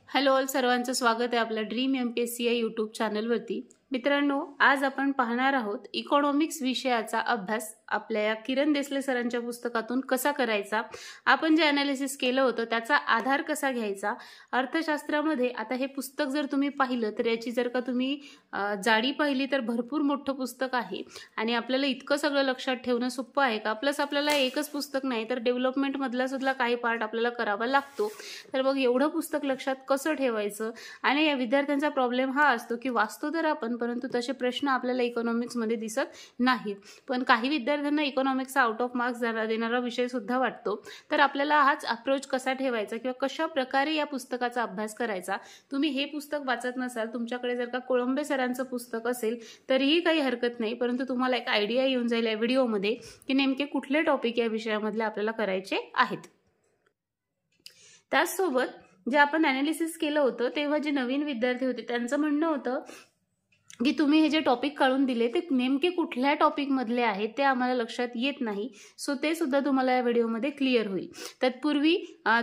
Hello all, सर्वांचं स्वागत आहे आपल्या ड्रीम MPSC या यूट्यूब चॅनलवरती। मित्रांनो, आज आपण पाहणार आहोत इकॉनॉमिक्स विषयाचा अभ्यास आपल्या या किरण देसले सरांच्या पुस्तकातून कसा करायचा, आपण जे एनालिसिस केलं होतं त्याचा आधार कसा घ्यायचा। अर्थशास्त्रामध्ये आता हे पुस्तक जर तुम्ही पाहिलं तर याची जर का तुम्ही जाडी पाहिली तर भरपूर मोठं पुस्तक आहे आणि आपल्याला इतकं सगळं लक्षात ठेवणं सोपं आहे का? प्लस आपल्याला एकच पुस्तक नाही तर डेव्हलपमेंट मधला सुद्धा काही पार्ट आपल्याला करावा लागतो। तर मग एवढं पुस्तक लक्षात कसं ठेवायचं? आणि या विद्यार्थ्यांचा प्रॉब्लेम हा असतो की वाचतो तर आपण, परंतु तसे प्रश्न आपल्याला इकॉनॉमिक्स मध्ये दिसत नाहीत। पण काही विद्यार्थ्यांना इकॉनॉमिक्स आउट ऑफ मार्क्स देणारा विषय सुद्धा वाटतो। तर आपल्याला हाच अप्रोच कसा ठेवायचा किंवा कशा प्रकारे या पुस्तकाचा अभ्यास करायचा। तुम्ही हे पुस्तक वाचत नसाल, तुमच्याकडे जर का कोळंबे सरांचं पुस्तक असेल तरीही काही हरकत नाही, परंतु तुम्हाला एक आयडिया येऊन जाईल या व्हिडिओमध्ये की नेमके कुठले टॉपिक या विषयामधले आपल्याला करायचे आहेत। त्याचसोबत जे आपण एनालिसिस केलं होतं तेव्हा जे नवीन विद्यार्थी होते त्यांचं म्हणणं होतं की तुम्ही हे जे टॉपिक काढून दिले ते नेमके कुठल्या टॉपिक मधले आहेत ते आम्हाला लक्षात येत नाही। सो ते सुद्धा तुम्हाला या व्हिडिओमध्ये क्लिअर होईल। तत्पूर्वी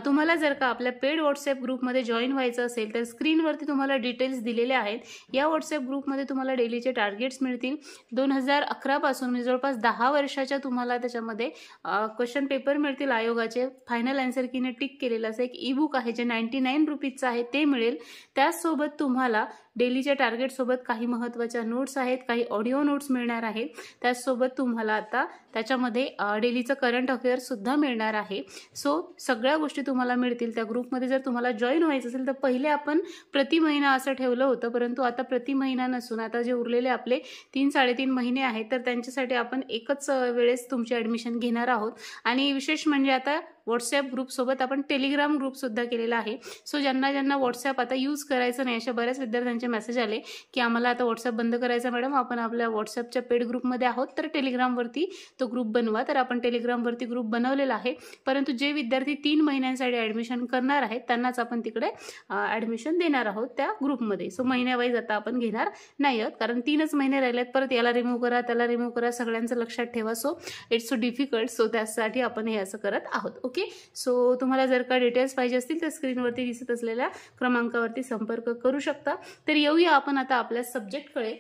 तुम्हाला जर का आपल्या पेड व्हॉट्सअप ग्रुपमध्ये जॉईन व्हायचं असेल तर स्क्रीनवरती तुम्हाला डिटेल्स दिलेले आहेत। या व्हॉट्सअप ग्रुपमध्ये तुम्हाला डेलीचे टार्गेट्स मिळतील। 2011 पासून म्हणजे जवळपास 10 वर्षाच्या तुम्हाला त्याच्यामध्ये क्वेश्चन पेपर मिळतील आयोगाचे। फायनल आन्सर कीने टिक केलेलं असं एक ई-बुक आहे जे 99 रुपीजचं आहे ते मिळेल। त्याचसोबत तुम्हाला डेलीच्या टार्गेट सोबत काही महत्त्वाच्या नोट्स आहेत, काही ऑडिओ नोट्स मिळणार आहेत। त्याचसोबत तुम्हाला आता त्याच्यामध्ये डेलीचं करंट अफेअर सुद्धा मिळणार आहे। सो सगळ्या गोष्टी तुम्हाला मिळतील त्या ग्रुपमध्ये। जर तुम्हाला जॉईन व्हायचं असेल तर पहिले आपण प्रति महिना असं ठेवलं होतं, परंतु आता प्रति महिना नसून आता जे उरलेले आपले 3-3.5 महिने आहेत तर त्यांच्यासाठी आपण एकच वेळेस तुमची ॲडमिशन घेणार आहोत। आणि विशेष म्हणजे आता व्हॉट्सअप ग्रुप सोबत आपण टेलिग्राम ग्रुप सुद्धा केलेला आहे। सो ज्यांना व्हॉट्सअप आता यूज करायचं नाही अशा बऱ्याच विद्यार्थ्यांचे मेसेज आले की आम्हाला आता व्हॉट्सअप बंद करायचा मॅडम, आपण आपल्या व्हॉट्सअपच्या पेड ग्रुपमध्ये आहोत तर टेलिग्रामवरती तो ग्रुप बनवा। तर आपण टेलिग्रामवरती ग्रुप बनवलेला आहे, परंतु जे विद्यार्थी 3 महिन्यांसाठी ॲडमिशन करणार आहेत त्यांनाच आपण तिकडे ॲडमिशन देणार आहोत त्या ग्रुपमध्ये। सो महिन्यावाईज आता आपण घेणार नाही आहोत कारण 3च महिने राहिलेत, परत याला रिमूव्ह करा त्याला रिमूव्ह करा, सगळ्यांचं लक्षात ठेवा। So it's so difficult. So त्यासाठी आपण हे असं करत आहोत। ओके, सो तुम्हाला जर का डिटेल्स पाहिजे असतील तर स्क्रीनवरती दिसत असलेल्या क्रमांकावरती संपर्क करू शकता। तर येऊया आपण आता आपल्या सब्जेक्टकडे।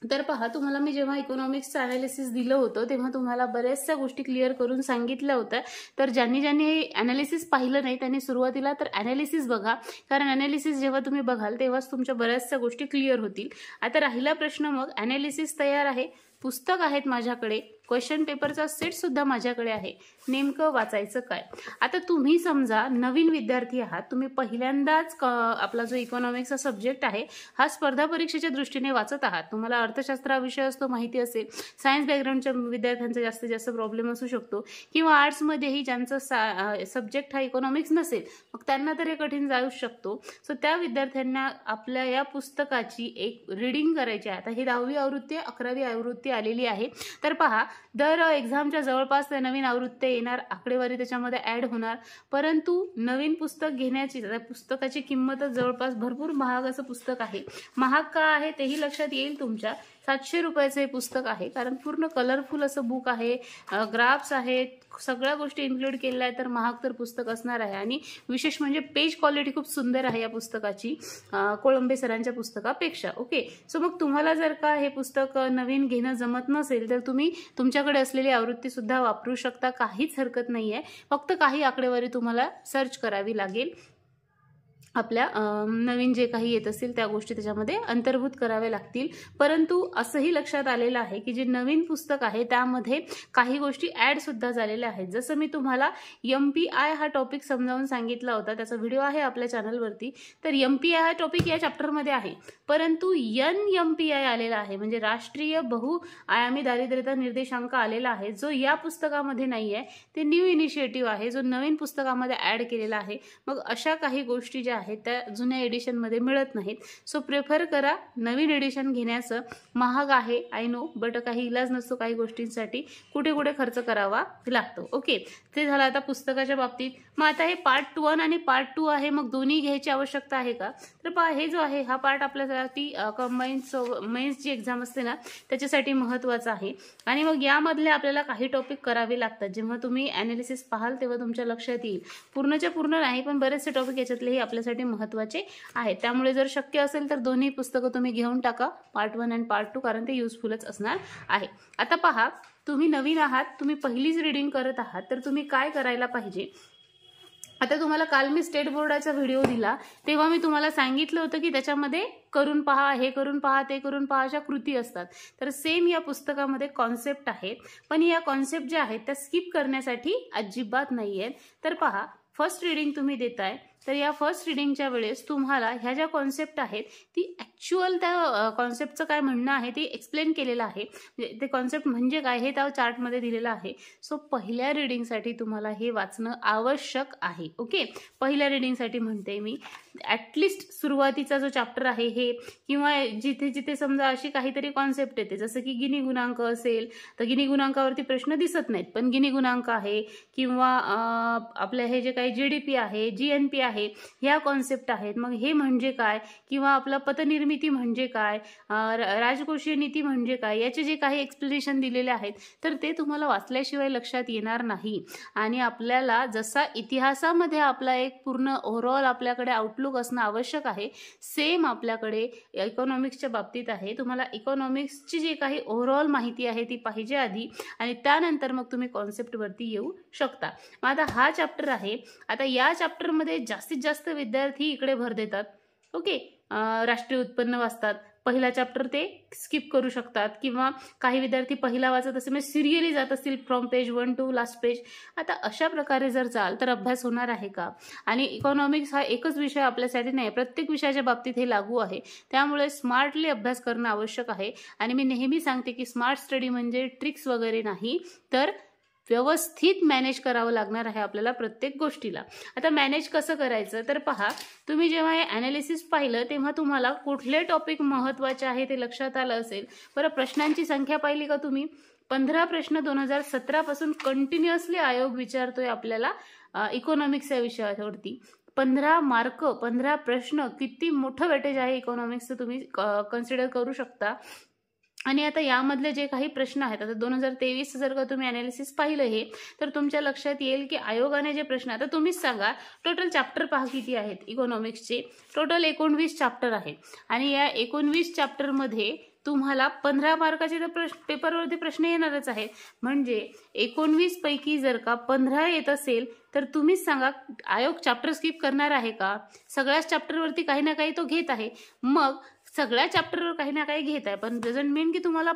तर पहा, तुम्हाला मी जेव्हा इकॉनॉमिक्सचं ॲनालिसिस दिलं होतं तेव्हा तुम्हाला बऱ्याचशा गोष्टी क्लिअर करून सांगितल्या होत्या। तर ज्यांनी हे ॲनालिसिस पाहिलं नाही त्यांनी सुरुवातीला तर ॲनालिसिस बघा, कारण ॲनालिसिस जेव्हा तुम्ही बघाल तेव्हाच तुमच्या बऱ्याचशा गोष्टी क्लिअर होतील। आता राहिला प्रश्न, मग ॲनालिसिस तयार आहे, पुस्तक आहेत माझ्याकडे, क्वेश्चन पेपरचा सेट सुद्धा माझ्याकडे आहे, नेमकं वाचायचं काय? आता तुम्ही समजा नवीन विद्यार्थी आहात, तुम्ही पहिल्यांदाच आपला जो इकॉनॉमिक्सचा सब्जेक्ट आहे हा स्पर्धा परीक्षेच्या दृष्टीने वाचत आहात। तुम्हाला अर्थशास्त्र विषय असतो माहिती असेल, सायन्स बॅकग्राऊंडच्या विद्यार्थ्यांचा जास्तीत जास्त प्रॉब्लेम असू शकतो, किंवा आर्ट्समध्येही ज्यांचा सब्जेक्ट हा इकॉनॉमिक्स नसेल मग त्यांना तर हे कठीण जाऊ शकतो। सो त्या विद्यार्थ्यांना आपल्या या पुस्तकाची एक रीडिंग करायची आहे। आता ही 10वी आवृत्ती 11वी आवृत्ती आलेली आहे। तर पहा, दर एक्झामच्या जवळपास त्या नवीन आवृत्त्या येणार, आकडेवारी त्याच्यामध्ये ॲड होणार, परंतु नवीन पुस्तक घेण्याची पुस्तकाची किंमतच जवळपास भरपूर महाग असं पुस्तक आहे। महाग का आहे तेही लक्षात येईल तुमच्या। 700 रुपयाचं हे पुस्तक आहे, कारण पूर्ण कलरफुल असं बुक आहे, ग्राफ्स आहेत, सगळ्या गोष्टी इन्क्लूड केलेल्या आहेत, तर महाग तर पुस्तक असणार आहे। आणि विशेष म्हणजे पेज क्वालिटी खूप सुंदर आहे या पुस्तकाची कोळंबे सरांच्या पुस्तकापेक्षा। ओके, सो मग तुम्हाला जर का हे पुस्तक नवीन घेणं जमत नसेल तर तुम्ही तुमच्याकडे असलेली आवृत्ती सुद्धा वापरू शकता, काहीच हरकत नाहीये। फक्त काही आकडेवारी तुम्हाला सर्च करावी लागेल, आपल्या नवीन जे काही येत असतील त्या गोष्टी त्याच्यामध्ये अंतर्भूत कराव्या लागतील। परंतु असंही लक्षात आलेलं आहे की जे नवीन पुस्तक आहे त्यामध्ये काही गोष्टी ॲड सुद्धा झालेल्या आहेत। जसं मी तुम्हाला MPI हा टॉपिक समजावून सांगितला होता, त्याचा व्हिडिओ आहे आपल्या चॅनलवरती। तर MPI हा टॉपिक या चॅप्टरमध्ये आहे, परंतु NMPI आलेला आहे, म्हणजे राष्ट्रीय बहुआयामी दारिद्र्यता निर्देशांक आलेला आहे, जो या पुस्तकामध्ये नाही आहे। ते न्यू इनिशिएटिव्ह आहे जो नवीन पुस्तकामध्ये ॲड केलेला आहे। मग अशा काही गोष्टी ज्या आहेत त्या जुन्या एडिशनमध्ये मिळत नाहीत। सो प्रेफर करा नवीन एडिशन घेण्याचं। महाग आहे आय नो, बट काही इलाज नसतो, काही गोष्टींसाठी कुठे कुठे खर्च करावा लागतो। ओके, ते झालं आता पुस्तकाच्या बाबतीत। मग आता हे पार्ट 1 आणि पार्ट 2 आहे, मग दोन्ही घ्यायची आवश्यकता आहे का? तर पहा, हे जो आहे हा पार्ट आपल्यासाठी मेन्स जी एक्झाम असते ना त्याच्यासाठी महत्त्वाचा आहे। आणि मग यामधले आपल्याला काही टॉपिक करावे लागतात। जेव्हा तुम्ही ॲनालिसिस पाहाल तेव्हा तुमच्या लक्षात येईल, पूर्णच्या पूर्ण नाही पण बरेचसे टॉपिक याच्यातलेही आपल्यासाठी तुमच्यासाठी महत्त्वाचे आहेत. त्यामुळे जर शक्य असेल तर दोन्ही पुस्तकं तुम्ही घेऊन टाका, पार्ट 1 आणि पार्ट 2, कारण ते युजफुलच असणार आहे. आता पहा, तुम्ही नवीन आहात, तुम्ही पहिलीच रीडिंग करत आहात, तर तुम्ही काय करायला पाहिजे. आता तुम्हाला काल मी स्टेट बोर्डाचा व्हिडिओ दिला तेव्हा मी तुम्हाला सांगितलं होतं की त्याच्यामध्ये करून पहा, हे करून पहा, ते करून पहा अशा कृती असतात. तर सेम या पुस्तकामध्ये कॉन्सेप्ट आहेत, पण या कॉन्सेप्ट ज्या आहेत त्या स्किप करण्यासाठी अजिबात नाही आहेत. तर पहा, फर्स्ट रीडिंग तुम्ही देताय, तर या फर्स्ट रीडिंगच्या वेळेस तुम्हाला ह्या ज्या कॉन्सेप्ट आहेत ती ॲक्च्युअल त्या कॉन्सेप्टचं काय म्हणणं आहे ते एक्सप्लेन केलेलं आहे. ते कॉन्सेप्ट म्हणजे काय हे त्या चार्टमध्ये दिलेलं आहे. सो पहिल्या रीडिंगसाठी तुम्हाला हे वाचणं आवश्यक आहे. ओके, पहिल्या रीडिंगसाठी म्हणते मी, ॲटलिस्ट सुरुवातीचा जो चॅप्टर आहे हे, किंवा जिथे जिथे समजा अशी काहीतरी कॉन्सेप्ट येते, जसं की गिनी गुणांक असेल तर गिनी गुणांकावरती प्रश्न दिसत नाहीत, पण गिनी गुणांक आहे, किंवा आपल्या हे जे काही GDP आहे, GNP आहे, ह्या कॉन्सेप्ट आहेत. मग हे म्हणजे काय, किंवा आपलं पतनिर्मिती म्हणजे काय, राजकोषीय नीती म्हणजे काय, याचे जे काही एक्सप्लेनेशन दिलेले आहेत तर ते तुम्हाला वाचल्याशिवाय लक्षात येणार नाही. आणि आपल्याला जसा इतिहासामध्ये आपला एक पूर्ण ओव्हरऑल आपल्याकडे आउटलुक असणं आवश्यक आहे, सेम आपल्याकडे इकॉनॉमिक्सच्या बाबतीत आहे. तुम्हाला इकॉनॉमिक्सची जी काही ओव्हरऑल माहिती आहे ती पाहिजे आधी, आणि त्यानंतर मग तुम्ही कॉन्सेप्टवरती येऊ शकता. मग आता हा चॅप्टर आहे. आता या चॅप्टरमध्ये जास्तीत जास्त विद्यार्थी इकडे भर देतात. ओके, राष्ट्रीय उत्पन्न वाचतात, पहिला चॅप्टर ते स्किप करू शकतात, किंवा काही विद्यार्थी पहिला वाचत असेल म्हणजे सिरियली जात असतील from page 1 to last page. आता अशा प्रकारे जर जाल तर अभ्यास होणार आहे का. आणि इकॉनॉमिक्स हा एकच विषय आपल्यासाठी नाही, प्रत्येक विषयाच्या बाबतीत हे लागू आहे. त्यामुळे स्मार्टली अभ्यास करणं आवश्यक आहे. आणि मी नेहमी सांगते की स्मार्ट स्टडी म्हणजे ट्रिक्स वगैरे नाही, तर व्यवस्थित मॅनेज करावं लागणार आहे आपल्याला प्रत्येक गोष्टीला. आता मॅनेज कसं करायचं, तर पहा, तुम्ही जेव्हा हे ॲनालिसिस पाहिलं तेव्हा तुम्हाला कुठले टॉपिक महत्त्वाचे आहे ते लक्षात आलं असेल. बरं, प्रश्नांची संख्या पाहिली का तुम्ही, 15 प्रश्न 2017 पासून कंटिन्युअसली आयोग विचारतोय आपल्याला इकॉनॉमिक्स या विषयावरती. 15 मार्क, 15 प्रश्न, किती मोठं वेटेज आहे इकॉनॉमिक्सचं तुम्ही कन्सिडर करू शकता. आणि आता यामधले जे काही प्रश्न आहेत, आता 2023 जर का तुम्ही ॲनालिसिस पाहिलं हे, तर तुमच्या लक्षात येईल की आयोगाने जे प्रश्न, आता तुम्हीच सांगा टोटल चॅप्टर पहा किती आहेत इकॉनॉमिक्सचे. टोटल 19 चॅप्टर आहेत, आणि या 19 चॅप्टरमध्ये तुम्हाला 15 मार्काचे तर पेपरवरती प्रश्न येणारच आहेत. म्हणजे 19 पैकी जर का 15 येत असेल तर तुम्हीच सांगा आयोग चॅप्टर स्किप करणार आहे का. सगळ्याच चॅप्टरवरती काही ना काही तो घेत आहे. मग सगळ्या चॅप्टरवर काही ना काही घेत आहे, पण डझंट मीन की तुम्हाला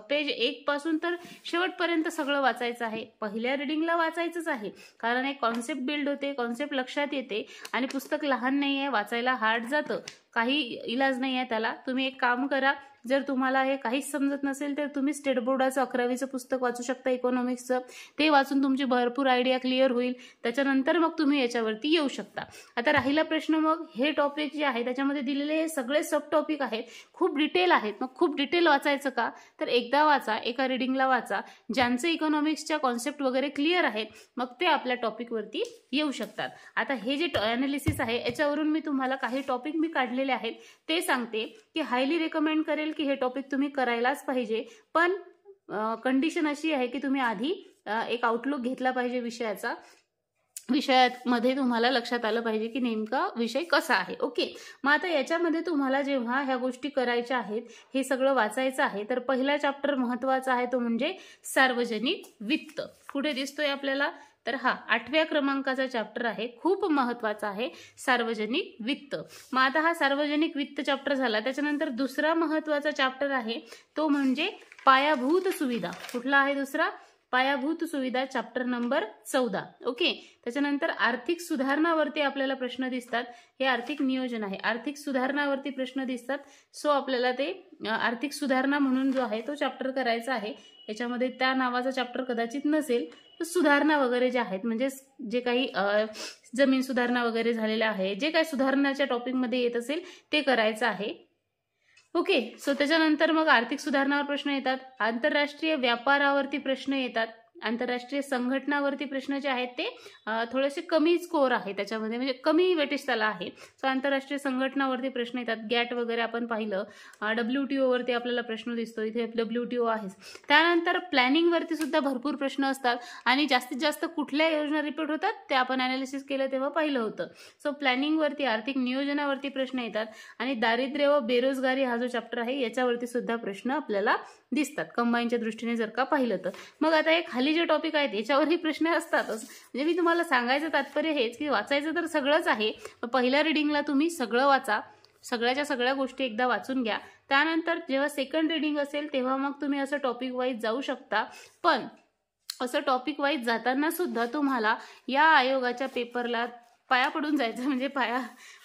पेज 1 पासून तर शेवटपर्यंत सगळं वाचायचं आहे. पहिल्या रीडिंगला वाचायचंच आहे, कारण एक कॉन्सेप्ट बिल्ड होते, कॉन्सेप्ट लक्षात येते, आणि पुस्तक लहान नाही आहे, वाचायला हार्ड जातं, काही इलाज नाही आहे त्याला. तुम्ही एक काम करा, जर तुम्हाला हे काहीच समजत नसेल तर तुम्ही स्टेट बोर्डाचं 11वीचं पुस्तक वाचू शकता इकॉनॉमिक्सचं. ते वाचून तुमची भरपूर आयडिया क्लिअर होईल. त्याच्यानंतर मग तुम्ही याच्यावरती येऊ शकता. आता राहिला प्रश्न, मग हे टॉपिक जे आहे त्याच्यामध्ये दिलेले हे सगळे सब टॉपिक आहेत, खूप डिटेल आहेत. मग खूप डिटेल वाचायचं का, तर एकदा वाचा, एका रीडिंगला वाचा. ज्यांचे इकॉनॉमिक्सच्या कॉन्सेप्ट वगैरे क्लिअर आहेत मग ते आपल्या टॉपिकवरती येऊ शकतात. आता हे जे ॲनालिसिस आहे याच्यावरून मी तुम्हाला काही टॉपिक मी काढलेले आहेत ते सांगते की हायली रेकमेंड करेल की हे टॉपिक तुम्ही करायलाच पाहिजे. पण कंडिशन अशी आहे की तुम्ही आधी एक आउटलुक घेतला पाहिजे विषयाचा. विषयामध्ये तुम्हाला लक्षात आलं पाहिजे की नेमका विषय कसा आहे. ओके, मग आता याच्यामध्ये तुम्हाला जेव्हा ह्या गोष्टी करायच्या आहेत, हे सगळं वाचायचं आहे, तर पहिला चॅप्टर महत्त्वाचा आहे तो म्हणजे सार्वजनिक वित्त. कुठे दिसतोय आपल्याला, तर हा 8व्या क्रमांकाचा चॅप्टर आहे, खूप महत्त्वाचा आहे सार्वजनिक वित्त. मग आता हा सार्वजनिक वित्त चॅप्टर झाला. त्याच्यानंतर दुसरा महत्त्वाचा चॅप्टर आहे तो म्हणजे पायाभूत सुविधा. कुठला आहे दुसरा, पायाभूत सुविधा, चॅप्टर नंबर 14. ओके, त्याच्यानंतर आर्थिक सुधारणावरती आपल्याला प्रश्न दिसतात. हे आर्थिक नियोजन आहे, आर्थिक सुधारणावरती प्रश्न दिसतात. सो आपल्याला ते आर्थिक सुधारणा म्हणून जो आहे तो चॅप्टर करायचा आहे. याच्यामध्ये त्या नावाचा चॅप्टर कदाचित नसेल, तर सुधारणा वगैरे जे आहेत, म्हणजे जे काही जमीन सुधारणा वगैरे झालेल्या आहे, जे काही सुधारणाच्या टॉपिकमध्ये येत असेल ते करायचं आहे. ओके, सो त्याच्यानंतर मग आर्थिक सुधारणावर प्रश्न येतात, आंतरराष्ट्रीय व्यापारावरती प्रश्न येतात, आंतरराष्ट्रीय संघटनावरती प्रश्न जे आहेत ते थोडेसे कमी स्कोर आहे त्याच्यामध्ये, म्हणजे कमी वेटेज त्याला आहे. सो आंतरराष्ट्रीय संघटनावरती प्रश्न येतात. गॅट वगैरे आपण पाहिलं, WTO वरती आपल्याला प्रश्न दिसतो, इथे WTO आहे. त्यानंतर प्लॅनिंग वरती सुद्धा भरपूर प्रश्न असतात आणि जास्तीत जास्त कुठल्या योजना रिपीट होतात ते आपण अनालिसिस केलं तेव्हा पाहिलं होतं. सो प्लॅनिंग वरती, आर्थिक नियोजनावरती प्रश्न येतात आणि दारिद्र्य व बेरोजगारी हा जो चॅप्टर आहे याच्यावरती सुद्धा प्रश्न आपल्याला दिसतात कंबाईनच्या दृष्टीने जर का पाहिलं तर. मग आता हे खाली जे टॉपिक आहेत याच्यावरही प्रश्न असतातच. म्हणजे मी तुम्हाला सांगायचं तात्पर्य हेच की वाचायचं तर सगळंच आहे, पहिल्या रिडिंगला तुम्ही सगळं वाचा, सगळ्याच्या सगळ्या गोष्टी एकदा वाचून घ्या. त्यानंतर जेव्हा सेकंड रिडिंग असेल तेव्हा मग तुम्ही असं टॉपिक वाईज जाऊ शकता. पण असं टॉपिक वाईज जाताना सुद्धा तुम्हाला या आयोगाच्या पेपरला पाया पडून जायचं, म्हणजे पाया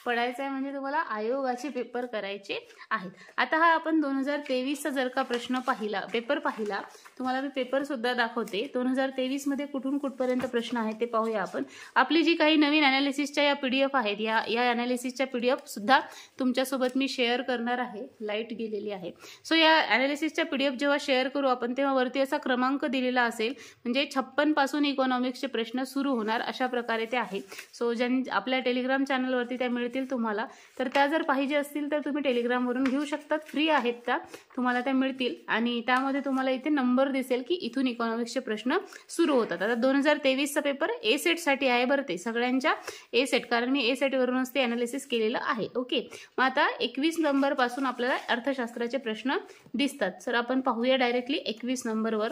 पडायचं आहे, म्हणजे तुम्हाला आयोगाचे पेपर करायचे आहेत. आता हा आपण 2023चा जर का पेपर पाहिला, तुम्हाला मी पेपर सुद्धा दाखवते. 2023 मध्ये कुठून कुठपर्यंत प्रश्न आहेत ते पाहूया आपण. आपली जी काही नवीन अनालिसिसच्या या PDF आहेत, या अनालिसिसच्या PDF सुद्धा तुमच्यासोबत मी शेअर करणार आहे. लाईट गेलेली आहे. सो या अनालिसिसच्या PDF जेव्हा शेअर करू आपण तेव्हा वरती असा क्रमांक दिलेला असेल, म्हणजे 56 पासून इकॉनॉमिक्सचे प्रश्न सुरू होणार, अशा प्रकारे ते आहे. सो आपल्या टेलिग्राम चॅनलवरती त्या मिळतील तुम्हाला, तर त्या जर पाहिजे असतील तर तुम्ही टेलिग्रामवरून घेऊ शकतात. फ्री आहेत त्या, तुम्हाला त्या मिळतील. आणि त्यामध्ये तुम्हाला इथे नंबर दिसेल की इथून इकॉनॉमिक्सचे प्रश्न सुरू होतात. आता 2023चा पेपर A सेटसाठी आहे बरं, ते सगळ्यांच्या A सेट, कारण मी A सेटवरूनच ते अनालिसिस केलेलं आहे. ओके, मग आता 21 नंबर पासून आपल्याला अर्थशास्त्राचे प्रश्न दिसतात. तर आपण पाहूया डायरेक्टली 21 नंबरवर.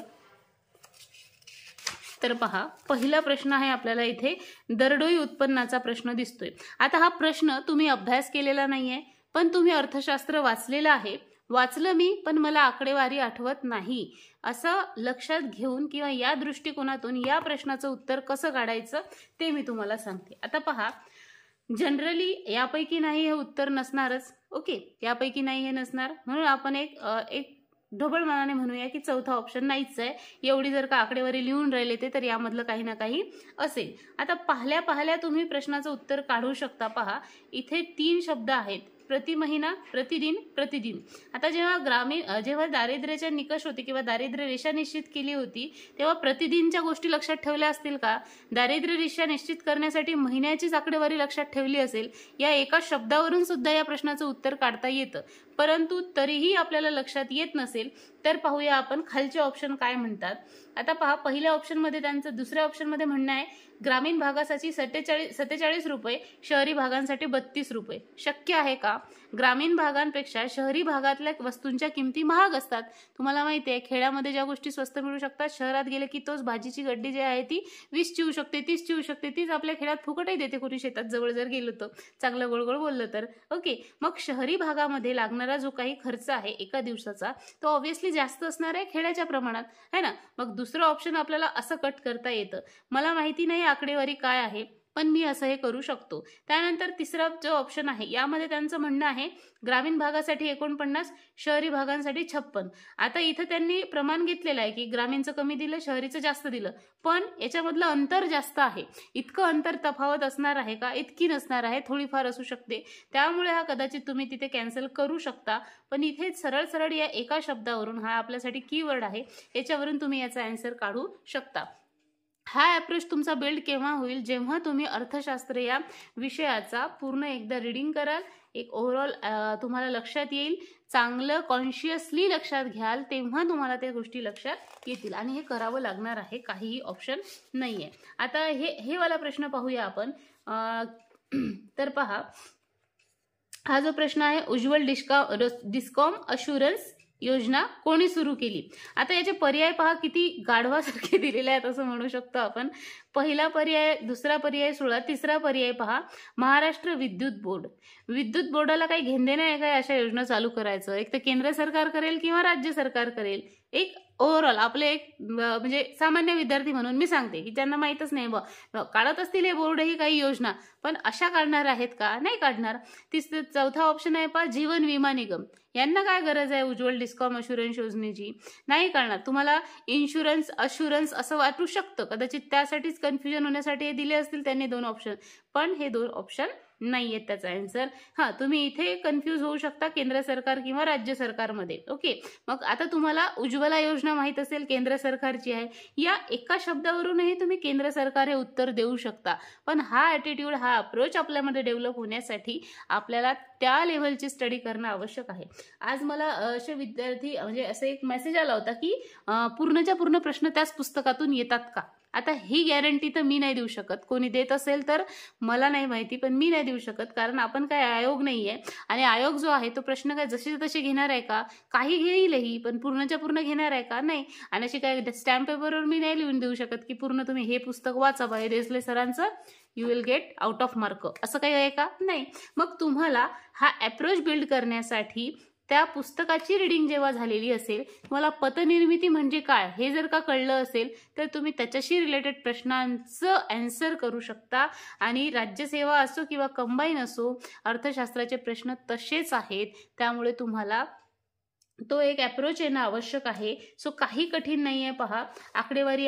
तर पहा, पहिला प्रश्न आहे आपल्याला इथे दरडोई उत्पन्नाचा प्रश्न दिसतोय. आता हा प्रश्न तुम्ही अभ्यास केलेला नाहीये, पण तुम्ही अर्थशास्त्र वाचलेलं आहे. वाचलं मी, पण मला आकडेवारी आठवत नाही, असं लक्षात घेऊन किंवा या दृष्टिकोनातून या प्रश्नाचं उत्तर कसं काढायचं ते मी तुम्हाला सांगते. आता पहा, जनरली यापैकी नाही हे उत्तर नसणारच. ओके, यापैकी नाही हे नसणार, म्हणून आपण एक ढोबळ मनाने म्हणूया की चौथा ऑप्शन नाहीच आहे. एवढी जर का आकडेवारी लिहून राहिले ते, तर यामधलं काही ना काही असेल. आता पाहल्या तुम्ही प्रश्नाचं उत्तर काढू शकता. पहा, इथे 3 शब्द आहेत, प्रति महिना, प्रतिदिन, प्रतिदिन. आता जेव्हा दारिद्र्याचे निकष होते किंवा दारिद्र्य रेषा निश्चित केली होती तेव्हा प्रतिदिनच्या गोष्टी लक्षात ठेवल्या असतील का? दारिद्र्य रेषा निश्चित करण्यासाठी महिन्याचीच आकडेवारी लक्षात ठेवली असेल. या एका शब्दावरून सुद्धा या प्रश्नाचं उत्तर काढता येतं. परंतु तरीही आपल्याला लक्षात येत नसेल तर पाहूया आपण खालचे ऑप्शन काय म्हणतात. आता पहा, पहिल्या ऑप्शनमध्ये त्यांचं, दुसऱ्या ऑप्शनमध्ये म्हणणं आहे ग्रामीण भागासाठी 47 रुपये, शहरी भागांसाठी 32 रुपये. शक्य आहे का? ग्रामीण भागांपेक्षा शहरी भागातल्या वस्तूंच्या किमती महाग असतात. तुम्हाला माहिती आहे, खेड्यामध्ये ज्या गोष्टी स्वस्त मिळू शकतात, शहरात गेले की तोच भाजीची गड्डी जी आहे ती 20 ची होऊ शकते, 30 ची होऊ शकते. तीच आपल्या खेड्यात फुकटही देते कोणी शेतात जवळ जर गेलो तर, चांगलं गोळगोळ बोललं तर. ओके, मग शहरी भागामध्ये लागणारा जो काही खर्च आहे एका दिवसाचा, तो ऑब्व्हियसली जास्त असणार आहे खेड्याच्या प्रमाणात, है ना. मग दुसरं ऑप्शन आपल्याला असं कट करता येतं. मला माहिती नाही आकडेवारी काय आहे, पण मी असं हे करू शकतो. त्यानंतर तिसरा जो ऑप्शन आहे यामध्ये त्यांचं म्हणणं आहे ग्रामीण भागासाठी 49, शहरी भागांसाठी 56. आता इथं त्यांनी प्रमाण घेतलेलं आहे की ग्रामीणचं कमी दिलं, शहरीचं जास्त दिलं, पण याच्यामधलं अंतर जास्त आहे. इतकं अंतर तफावत असणार आहे का? इतकी नसणार आहे, थोडीफार असू शकते. त्यामुळे हा कदाचित तुम्ही तिथे कॅन्सल करू शकता. पण इथे सरळ या एका शब्दावरून, हा आपल्यासाठी कीवर्ड आहे, याच्यावरून तुम्ही याचा आन्सर काढू शकता. हा अप्रोच तुमचा बिल्ड केव्हा होईल? जेव्हा तुम्ही अर्थशास्त्र या विषयाचा पूर्ण एकदा रीडिंग कराल, एक ओव्हरऑल तुम्हाला लक्षात येईल, चांगलं कॉन्शियसली लक्षात घ्याल, तेव्हा तुम्हाला त्या गोष्टी लक्षात येतील. आणि हे करावं लागणार आहे, काहीही ऑप्शन नाहीये. आता हे वाला प्रश्न पाहूया आपण. तर पहा, हा जो प्रश्न आहे, उज्ज्वल डिस्कॉम अशुरन्स योजना कोणी सुरू केली? आता याचे पर्याय पहा, किती गाढवासारखे दिलेले आहेत असं म्हणू शकतो आपण. पहिला पर्याय, दुसरा पर्याय 16, तिसरा पर्याय पहा, महाराष्ट्र विद्युत बोर्ड. विद्युत बोर्डाला काही घेणदेणं आहे काय अशा योजना चालू करायचं? एक तर केंद्र सरकार करेल किंवा राज्य सरकार करेल. एक ओव्हरऑल आपले एक म्हणजे सामान्य विद्यार्थी म्हणून मी सांगते की ज्यांना माहीतच नाही, काढत असतील हे बोर्ड ही काही योजना, पण अशा काढणार आहेत का? नाही काढणार. चौथा ऑप्शन आहे पहा, जीवन विमा निगम. यांना काय गरज आहे उज्ज्वल डिस्कॉम अशुरन्स योजनेची? नाही काढणार. तुम्हाला इन्शुरन्स अशुरन्स असं वाटू शकतं, कदाचित त्यासाठीच कन्फ्युजन होण्यासाठी हे दिले असतील त्यांनी 2 ऑप्शन, पण हे 2 ऑप्शन नाही आहे त्याचा आन्सर. हां, तुम्ही इथे कन्फ्यूज होऊ शकता केंद्र सरकार किंवा राज्य सरकारमध्ये. ओके, मग आता तुम्हाला उज्ज्वला योजना माहीत असेल, केंद्र सरकारची आहे. या एका शब्दावरूनही तुम्ही केंद्र सरकार हे उत्तर देऊ शकता. पण हा ॲटिट्यूड, हा अप्रोच आपल्यामध्ये डेव्हलप होण्यासाठी आपल्याला त्या लेव्हलची स्टडी करणं आवश्यक आहे. आज मला असे विद्यार्थी म्हणजे असे एक मेसेज आला होता की पूर्णच्या पूर्ण प्रश्न त्याच पुस्तकातून येतात का. आता ही गॅरंटी तर मी नाही देऊ शकत. कोणी देत असेल तर मला नाही माहिती, पण मी नाही देऊ शकत, कारण आपण काय आयोग नाही आहे. आणि आयोग जो आहे तो प्रश्न काय जसे तसे घेणार आहे का? काही घेईलही, पण पूर्णच्या पूर्ण घेणार आहे का? नाही. आणि अशी काय स्टॅम्प पेपरवर मी नाही लिहून देऊ शकत की पूर्ण तुम्ही हे पुस्तक वाचा बाई देसले सरांचं, you will get out of mark, असं काही आहे का? नाही. मग तुम्हाला हा अप्रोच बिल्ड करण्यासाठी त्या पुस्तकाची रीडिंग जेव्हा झालेली असेल, तुम्हाला पतनिर्मिती म्हणजे काय हे जर का कळलं असेल, तर तुम्ही त्याच्याशी रिलेटेड प्रश्नांचं आन्सर करू शकता. आणि राज्यसेवा असो किंवा कंबाईन असो, अर्थशास्त्राचे प्रश्न तसेच आहेत. त्यामुळे तुम्हाला तो एक अप्रोच येणं आवश्यक आहे. सो काही कठीण नाही आहे. पहा, आकडेवारी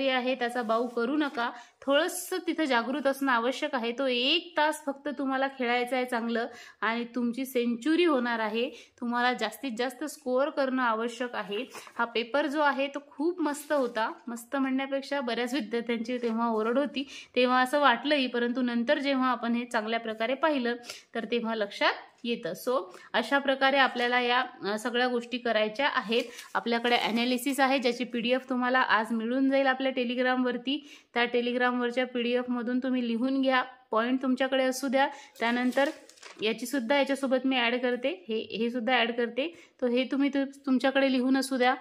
आहे, त्याचा बाऊ करू नका. थोडंसं तिथं जागृत असणं आवश्यक आहे. तो 1 तास फक्त तुम्हाला खेळायचं आहे चांगलं, आणि तुमची सेंचुरी होणार आहे. तुम्हाला जास्तीत जास्त स्कोअर करणं आवश्यक आहे. हा पेपर जो आहे तो खूप मस्त होता. मस्त म्हणण्यापेक्षा बऱ्याच विद्यार्थ्यांची तेव्हा ओरड होती, तेव्हा असं वाटलंही, परंतु नंतर जेव्हा आपण हे चांगल्या प्रकारे पाहिलं तर तेव्हा लक्षात येतं. सो अशा प्रकारे आपल्याला या सगळ्या गोष्टी करायच्या आहेत. आपल्याकडे ॲनालिसिस आहे, ज्याची PDF तुम्हाला आज मिळून जाईल आपल्या टेलिग्रामवरती. त्या टेलिग्रामवरच्या PDF मधून तुम्ही लिहून घ्या, पॉईंट तुमच्याकडे असू द्या. त्यानंतर याची सुद्धा याच्यासोबत मी ॲड करते, हे सुद्धा ॲड करते. तो हे तुम्ही तुमच्याकडे लिहून असू द्या.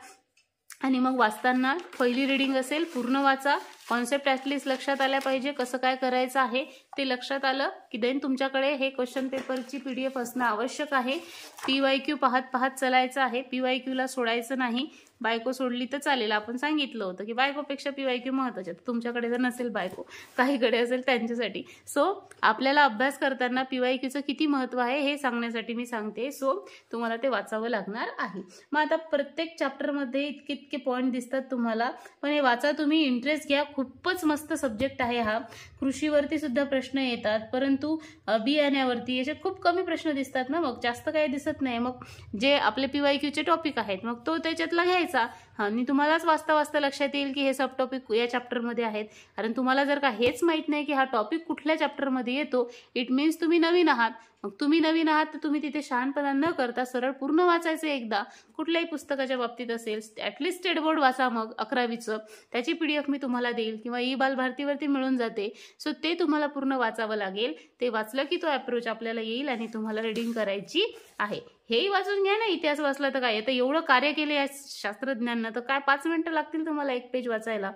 आणि मग वाचताना पहिली रीडिंग असेल, पूर्ण वाचा. कॉन्सेप्ट ॲटलिस्ट लक्षात आल्या पाहिजे, कसं काय करायचं आहे ते लक्षात आलं की देन तुमच्याकडे हे क्वेश्चन पेपरची PDF असणं आवश्यक आहे. PYQ पाहत चालायचं आहे. PYQला सोडायचं नाही. बायको सोडली तर चालेल, आपण सांगितलं होतं की बायकोपेक्षा PYQ महत्त्वाचे. तुमच्याकडे जर नसेल बायको, काहीकडे असेल त्यांच्यासाठी. सो आपल्याला अभ्यास करताना PYQचं किती महत्त्व आहे हे सांगण्यासाठी मी सांगते. सो तुम्हाला ते वाचावं लागणार आहे. मग आता प्रत्येक चॅप्टरमध्ये इतके पॉईंट दिसतात तुम्हाला, पण हे वाचा तुम्ही, इंटरेस्ट घ्या. खूपच मस्त सब्जेक्ट आहे हा. कृषीवरती सुद्धा प्रश्न येतात, परंतु बियाण्यावरती याचे खूप कमी प्रश्न दिसतात ना, मग जास्त काही दिसत नाही. मग जे आपले PYQचे टॉपिक आहेत मग तो त्याच्यातला घ्यायचा. आणि तुम्हालाच वाचता लक्षात येईल की हे सब टॉपिक या चॅप्टरमध्ये आहेत. कारण तुम्हाला जर का हेच माहीत नाही की हा टॉपिक कुठल्या चॅप्टरमध्ये येतो, इट मीन्स तुम्ही नवीन आहात. मग तुम्ही नवीन आहात तर तुम्ही तिथे शहाणपणा न करता सरळ पूर्ण वाचायचं एकदा. कुठल्याही पुस्तकाच्या बाबतीत असेल, ॲटलिस्ट स्टेट बोर्ड वाचा. मग 11वीचं त्याची PDF मी तुम्हाला देईल किंवा बालभारतीवरती मिळून जाते. सो ते तुम्हाला पूर्ण वाचावं लागेल. ते वाचलं की तो अप्रोच आपल्याला येईल आणि तुम्हाला रीडिंग करायची आहे. हेही वाचून घ्या ना, इतिहास वाचला तर काय, तर एवढं कार्य केले या शास्त्रज्ञांना तर काय 5 मिनिटं लागतील तुम्हाला एक पेज वाचायला.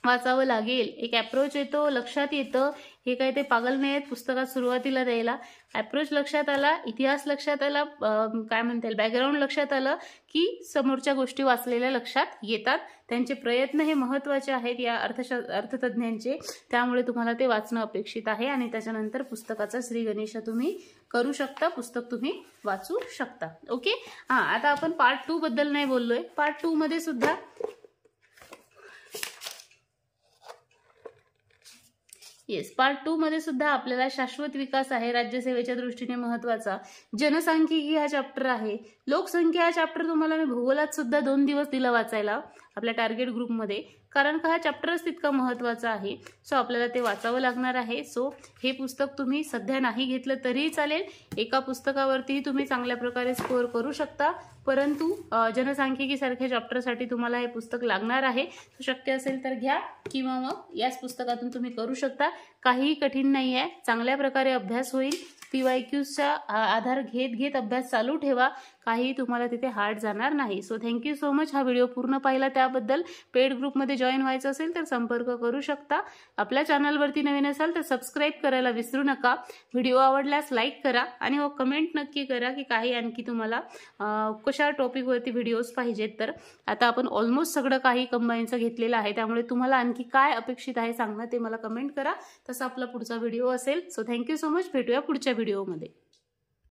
वाचावं लागेल. एक अप्रोच येतो, लक्षात येतं. हे काय ते पागल नाही आहेत पुस्तकात सुरुवातीला द्यायला. अप्रोच लक्षात आला, इतिहास लक्षात आला, काय म्हणता येईल बॅकग्राऊंड लक्षात आलं की समोरच्या गोष्टी वाचलेल्या लक्षात येतात. त्यांचे प्रयत्न हे महत्त्वाचे आहेत या अर्थतज्ञांचे. त्यामुळे तुम्हाला ते वाचणं अपेक्षित आहे. आणि त्याच्यानंतर पुस्तकाचा श्री गणेश तुम्ही करू शकता, पुस्तक तुम्ही वाचू शकता. ओके. हां, आता आपण पार्ट 2 बद्दल नाही बोललोय. पार्ट 2 मध्ये सुद्धा पार्ट 2 मध्ये सुद्धा आपल्याला शाश्वत विकास आहे राज्यसेवेच्या दृष्टीने महत्त्वाचा. जनसांख्यिकी हा चॅप्टर आहे. लोकसंख्या हा चॅप्टर तुम्हाला मी भूगोलात सुद्धा 2 दिवस दिला वाचायला आपल्या टार्गेट ग्रुपमध्ये, कारण का हा चॅप्टरच तितका महत्त्वाचा आहे. सो आपल्याला ते वाचावं लागणार आहे. सो हे पुस्तक तुम्ही सध्या नाही घेतलं तरीही चालेल. एका पुस्तकावरतीही तुम्ही चांगल्या प्रकारे स्कोअर करू शकता, परंतु जनसांख्यिकीसारख्या चॅप्टरसाठी तुम्हाला हे पुस्तक लागणार आहे. शक्य असेल तर घ्या किंवा मग याच पुस्तकातून तुम्ही करू शकता. काहीही कठीण नाही आहे. चांगल्या प्रकारे अभ्यास होईल. PYQचा आधार घेत अभ्यास चालू ठेवा. काही तुम्हाला तिथे हार्ड जाणार नाही. So thank you so much. हा व्हिडिओ पूर्ण पाहिला त्याबद्दल. पेड ग्रुपमध्ये जॉईन व्हायचं असेल तर संपर्क करू शकता. आपल्या चॅनलवरती नवीन असाल तर सबस्क्राईब करायला विसरू नका. व्हिडिओ आवडल्यास लाईक करा आणि हो कमेंट नक्की करा की काही आणखी तुम्हाला कशा टॉपिकवरती व्हिडिओज पाहिजेत. तर आता आपण ऑलमोस्ट सगळं काही कंबाईनचं घेतलेलं आहे, त्यामुळे तुम्हाला आणखी काय अपेक्षित आहे सांगणं ते मला कमेंट करा. तसा आपला पुढचा व्हिडिओ असेल. So thank you so much. भेटूया पुढच्या व्हिडिओमध्ये.